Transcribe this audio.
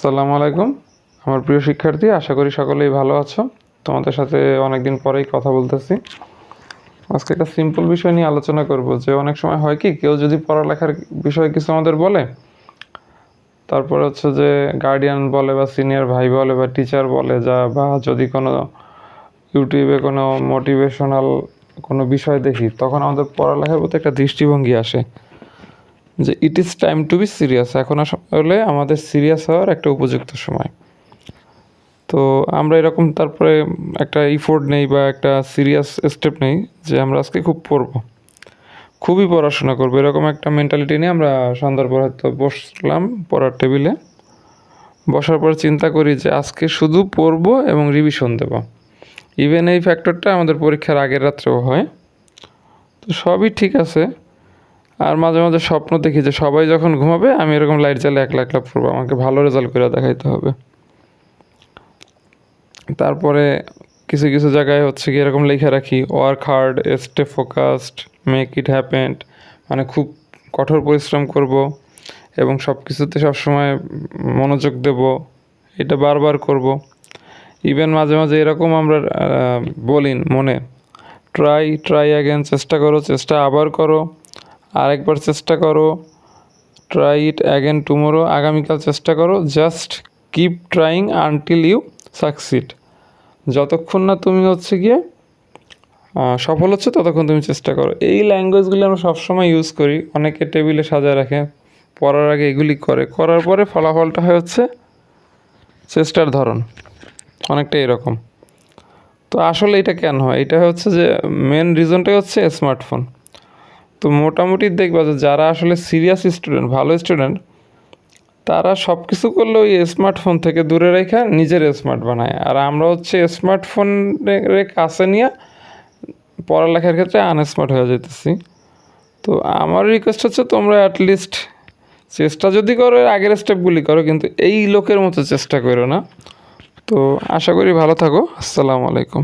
আসসালামু আলাইকুম। আমার প্রিয় শিক্ষার্থী, আশা করি সকলেই ভালো আছো। তোমাদের সাথে অনেকদিন পরেই কথা বলতেছি। আজকে একটা সিম্পল বিষয় নিয়ে আলোচনা করব যে অনেক সময় হয় কি, কেউ যদি পড়ালেখার বিষয়ে কিছু আমাদের বলে, তারপর হচ্ছে যে গার্ডিয়ান বলে বা সিনিয়র ভাই বলে বা টিচার বলে বা যদি কোনো ইউটিউবে কোনো মোটিভেশনাল কোনো বিষয় দেখি, তখন আমাদের পড়ালেখার প্রতি একটা দৃষ্টিভঙ্গি আসে যে it is time to be serious. এখন আসলে আমাদের সিরিয়াস হওয়ার একটা উপযুক্ত সময়। তো আমরা এরকম তারপরে একটা ইফোর্ট নেই বা একটা সিরিয়াস স্টেপ নেই যে আমরা আজকে খুব পড়বো, খুবই পড়াশোনা করবো, এরকম একটা মেন্টালিটি নিয়ে আমরা সন্ধ্যার পর হয়তো বসলাম পড়ার টেবিলে। বসার পর চিন্তা করি যে আজকে শুধু পড়বো এবং রিভিশন দেবো। ইভেন এই ফ্যাক্টরটা আমাদের পরীক্ষার আগের রাত্রেও হয়। তো সবই ঠিক আছে। আর মাঝে মাঝে স্বপ্ন দেখি যে সবাই যখন ঘুমাবে আমি এরকম লাইট জ্বালে একলা একলা পড়বো, আমাকে ভালো রেজাল্ট করে দেখাইতে হবে। তারপরে কিছু কিছু জায়গায় হচ্ছে কি এরকম লেখা রাখি, work hard, stay focused, make it happen. মানে খুব কঠোর পরিশ্রম করব এবং সব কিছুতে সবসময় মনোযোগ দেব, এটা বারবার করব। ইভেন মাঝে মাঝে এরকম আমরা বলি মনে, ট্রাই ট্রাই অ্যাগেন, চেষ্টা করো, চেষ্টা আবার করো, আরেকবার চেষ্টা করো, ট্রাই ইট অ্যাগেন টুমোরো, আগামীকাল চেষ্টা করো, just keep trying until you succeed. যতক্ষণ না তুমি হচ্ছে গিয়ে সফল হচ্ছে ততক্ষণ তুমি চেষ্টা করো। এই ল্যাঙ্গুয়েজগুলি আমরা সবসময় ইউজ করি, অনেকে টেবিলে সাজায় রাখে, পড়ার আগে এগুলি করে, করার পরে ফলাফলটা হয় হচ্ছে চেষ্টার ধরন অনেকটা এরকম। তো আসলে এটা কেন হয়? এটা হচ্ছে যে মেন রিজনটাই হচ্ছে স্মার্টফোন। তো মোটামুটি দেখবা যে যারা আসলে সিরিয়াস স্টুডেন্ট, ভালো স্টুডেন্ট, তারা সব কিছু করলে ওই স্মার্টফোন থেকে দূরে রেখে নিজের স্মার্ট বানায়। আর আমরা হচ্ছে স্মার্টফোনের কাছে নিয়ে পড়ালেখার ক্ষেত্রে আনস্মার্ট হয়ে যেতেছি। তো আমার রিকোয়েস্ট হচ্ছে তোমরা অ্যাটলিস্ট চেষ্টা যদি করো আগের স্টেপগুলি করো, কিন্তু এই লোকের মতো চেষ্টা করো না। তো আশা করি ভালো থাকো। আসসালামু আলাইকুম।